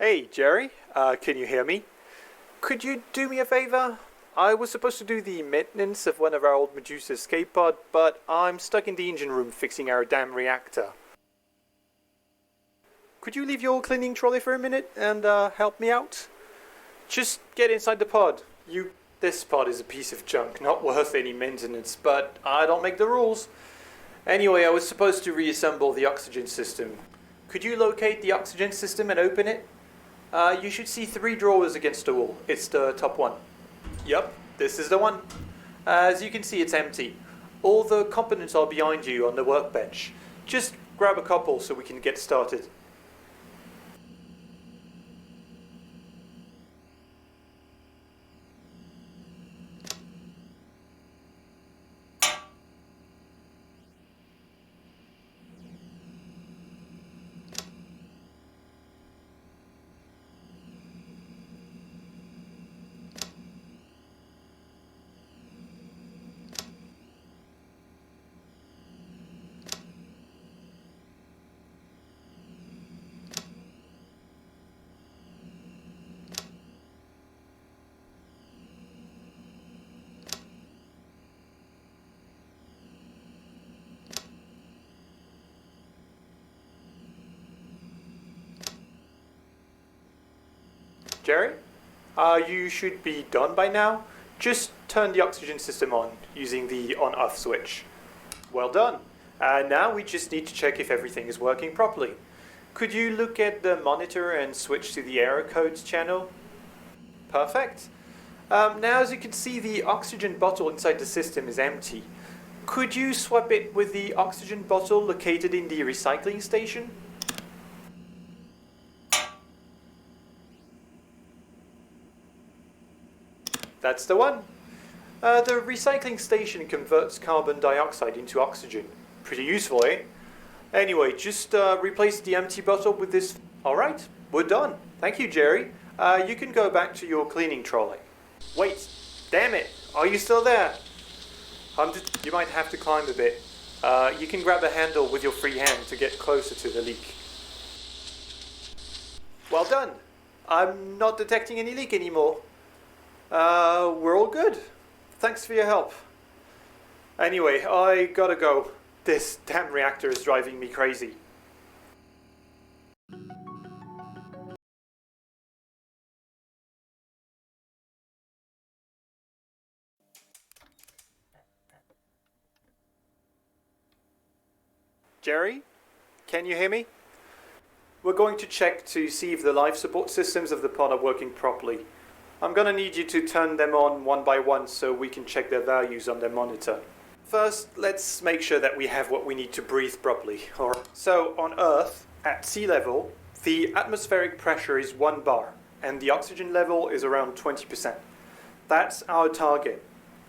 Hey, Jerry, can you hear me? Could you do me a favor? I was supposed to do the maintenance of one of our old Medusa escape pod, but I'm stuck in the engine room fixing our damn reactor. Could you leave your cleaning trolley for a minute and help me out? Just get inside the pod. This pod is a piece of junk, not worth any maintenance, but I don't make the rules. Anyway, I was supposed to reassemble the oxygen system. Could you locate the oxygen system and open it? You should see 3 drawers against the wall. It's the top one. Yup, this is the one. As you can see, it's empty. All the components are behind you on the workbench. Just grab a couple so we can get started. Jerry? You should be done by now. Just turn the oxygen system on using the on-off switch. Well done. Now we just need to check if everything is working properly. Could you look at the monitor and switch to the error codes channel? Perfect. Now as you can see, the oxygen bottle inside the system is empty. Could you swap it with the oxygen bottle located in the recycling station? That's the one. The recycling station converts carbon dioxide into oxygen. Pretty useful, eh? Anyway, just replace the empty bottle with this. Alright, we're done. Thank you, Jerry. You can go back to your cleaning trolley. Wait, damn it, are you still there? You might have to climb a bit. You can grab a handle with your free hand to get closer to the leak. Well done. I'm not detecting any leak anymore. We're all good. Thanks for your help. Anyway, I gotta go. This damn reactor is driving me crazy. Jerry? Can you hear me? We're going to check to see if the life support systems of the pod are working properly. I'm gonna need you to turn them on one by one so we can check their values on their monitor. First, let's make sure that we have what we need to breathe properly. So, on Earth, at sea level, the atmospheric pressure is 1 bar, and the oxygen level is around 20%. That's our target.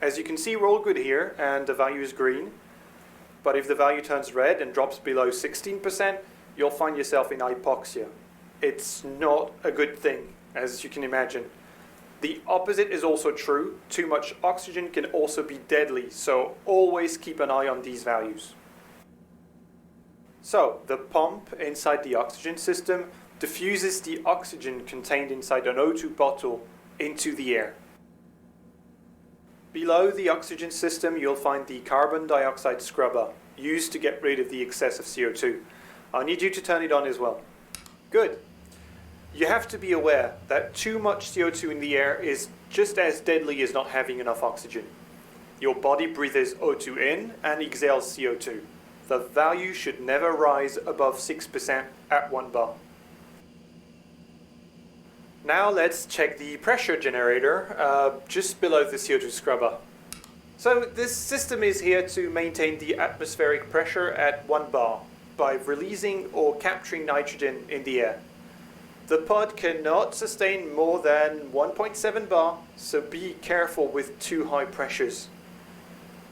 As you can see, we're all good here, and the value is green. But if the value turns red and drops below 16%, you'll find yourself in hypoxia. It's not a good thing, as you can imagine. The opposite is also true. Too much oxygen can also be deadly, so always keep an eye on these values. So, the pump inside the oxygen system diffuses the oxygen contained inside an O2 bottle into the air. Below the oxygen system, you'll find the carbon dioxide scrubber, used to get rid of the excess of CO2. I need you to turn it on as well. Good. You have to be aware that too much CO2 in the air is just as deadly as not having enough oxygen. Your body breathes O2 in and exhales CO2. The value should never rise above 6% at 1 bar. Now let's check the pressure generator just below the CO2 scrubber. So this system is here to maintain the atmospheric pressure at 1 bar by releasing or capturing nitrogen in the air. The pod cannot sustain more than 1.7 bar, so be careful with too high pressures.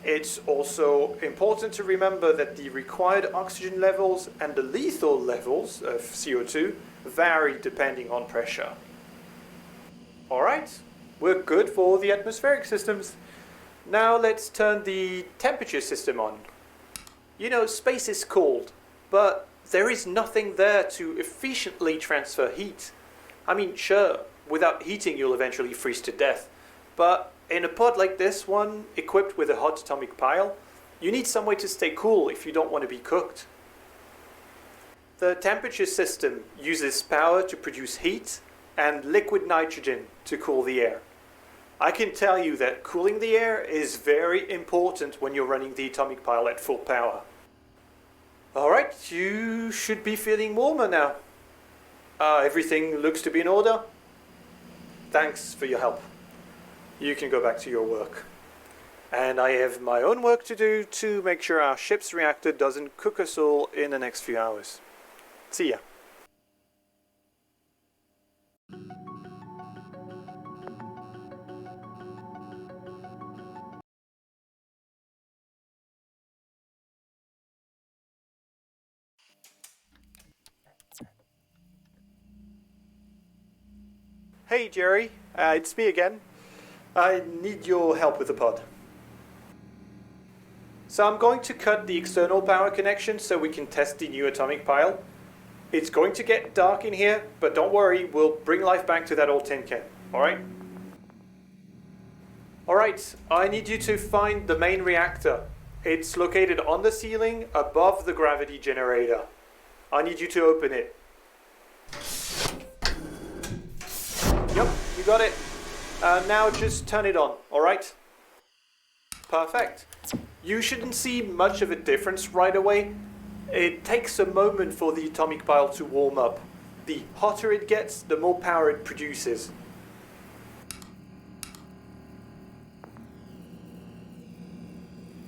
It's also important to remember that the required oxygen levels and the lethal levels of CO2 vary depending on pressure. Alright, we're good for the atmospheric systems. Now let's turn the temperature system on. You know, space is cold, but there is nothing there to efficiently transfer heat. I mean, sure, without heating you'll eventually freeze to death, but in a pod like this one, equipped with a hot atomic pile, you need some way to stay cool if you don't want to be cooked. The temperature system uses power to produce heat and liquid nitrogen to cool the air. I can tell you that cooling the air is very important when you're running the atomic pile at full power. Alright, you should be feeling warmer now. Everything looks to be in order. Thanks for your help. You can go back to your work. And I have my own work to do to make sure our ship's reactor doesn't cook us all in the next few hours. See ya. Hey Jerry, it's me again. I need your help with the pod. So I'm going to cut the external power connection so we can test the new atomic pile. It's going to get dark in here, but don't worry, we'll bring life back to that old tin can, alright? Alright, I need you to find the main reactor. It's located on the ceiling above the gravity generator. I need you to open it. Yep, you got it. Now just turn it on, alright? Perfect. You shouldn't see much of a difference right away. It takes a moment for the atomic pile to warm up. The hotter it gets, the more power it produces.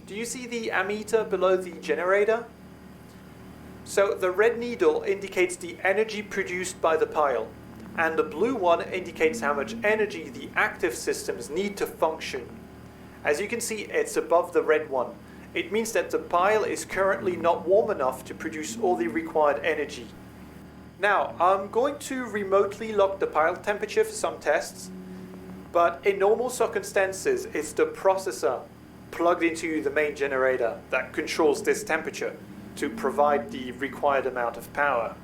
Do you see the ammeter below the generator? So the red needle indicates the energy produced by the pile, and the blue one indicates how much energy the active systems need to function. As you can see, it's above the red one. It means that the pile is currently not warm enough to produce all the required energy. Now, I'm going to remotely lock the pile temperature for some tests, but in normal circumstances, it's the processor plugged into the main generator that controls this temperature to provide the required amount of power.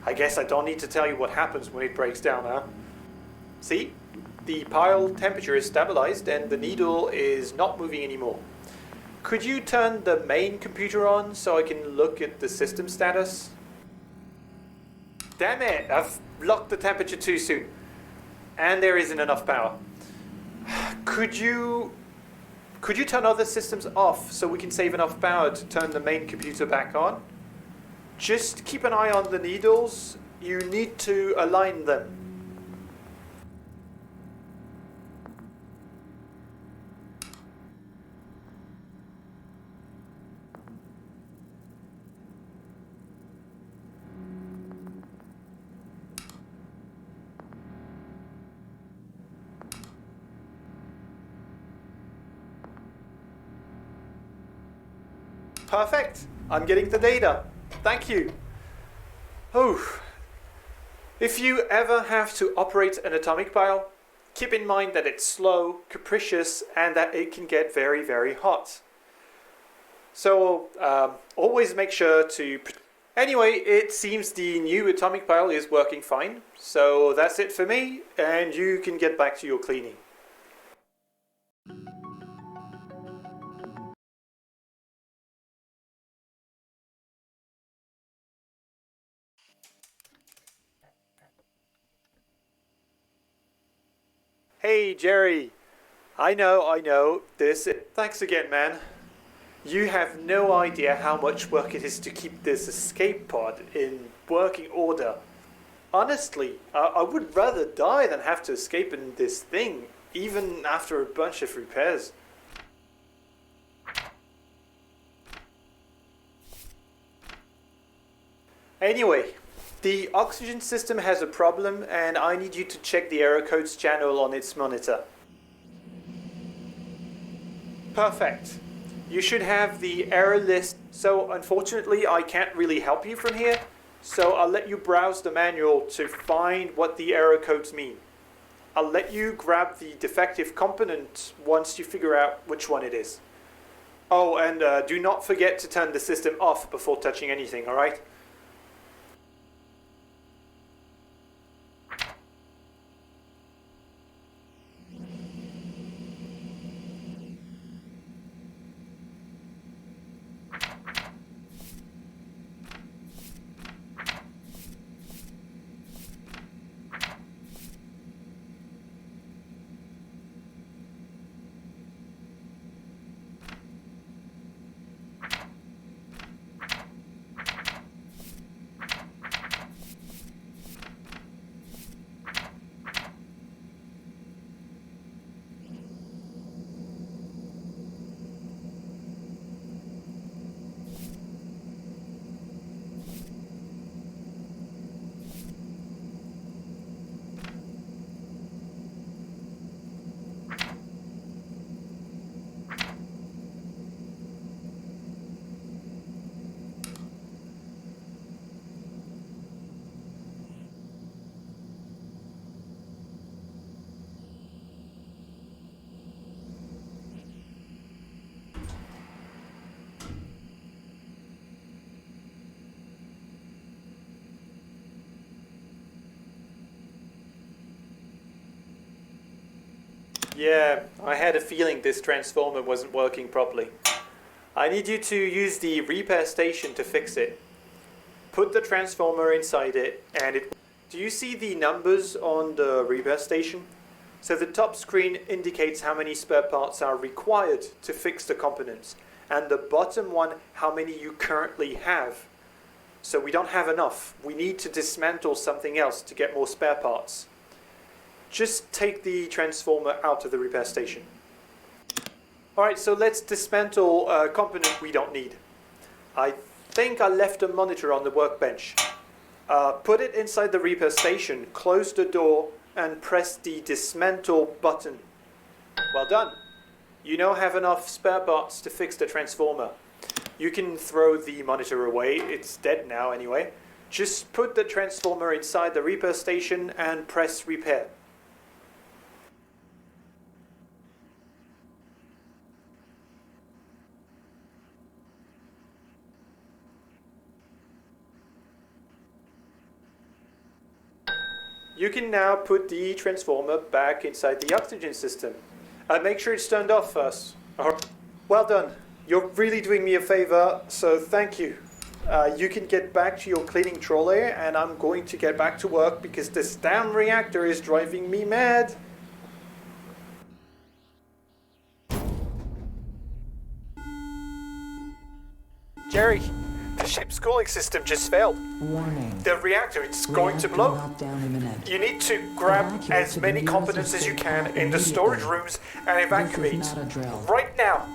I guess I don't need to tell you what happens when it breaks down, huh? See? The pile temperature is stabilized and the needle is not moving anymore. Could you turn the main computer on so I can look at the system status? Damn it, I've locked the temperature too soon. And there isn't enough power. Could you turn other systems off so we can save enough power to turn the main computer back on? Just keep an eye on the needles. You need to align them. Perfect. I'm getting the data. Thank you. Oh. If you ever have to operate an atomic pile, keep in mind that it's slow, capricious, and that it can get very, very hot. So always make sure to... Anyway, it seems the new atomic pile is working fine. So that's it for me, and you can get back to your cleaning. Hey, Jerry. I know. Thanks again, man. You have no idea how much work it is to keep this escape pod in working order. Honestly, I would rather die than have to escape in this thing, even after a bunch of repairs. Anyway, the oxygen system has a problem and I need you to check the error codes channel on its monitor. Perfect. You should have the error list, so unfortunately I can't really help you from here, so I'll let you browse the manual to find what the error codes mean. I'll let you grab the defective component once you figure out which one it is. Oh, and do not forget to turn the system off before touching anything, alright? Yeah, I had a feeling this transformer wasn't working properly. I need you to use the repair station to fix it. Put the transformer inside it and it... Do you see the numbers on the repair station? So the top screen indicates how many spare parts are required to fix the components, and the bottom one how many you currently have. So we don't have enough. We need to dismantle something else to get more spare parts. Just take the transformer out of the repair station. Alright, so let's dismantle a component we don't need. I think I left a monitor on the workbench. Put it inside the repair station, close the door, and press the dismantle button. Well done. You now have enough spare parts to fix the transformer. You can throw the monitor away, it's dead now anyway. Just put the transformer inside the repair station and press repair. You can now put the transformer back inside the oxygen system. Make sure it's turned off first. Well done. You're really doing me a favor, so thank you. You can get back to your cleaning trolley, and I'm going to get back to work because this damn reactor is driving me mad. Jerry, the ship's cooling system just failed. Warning. The reactor is going to blow. Meltdown imminent. You need to grab as many components as you can in the storage rooms and evacuate This is not a drill. right now.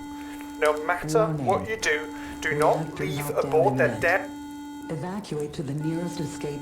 No matter what you do, do not leave aboard that damn... Evacuate to the nearest escape.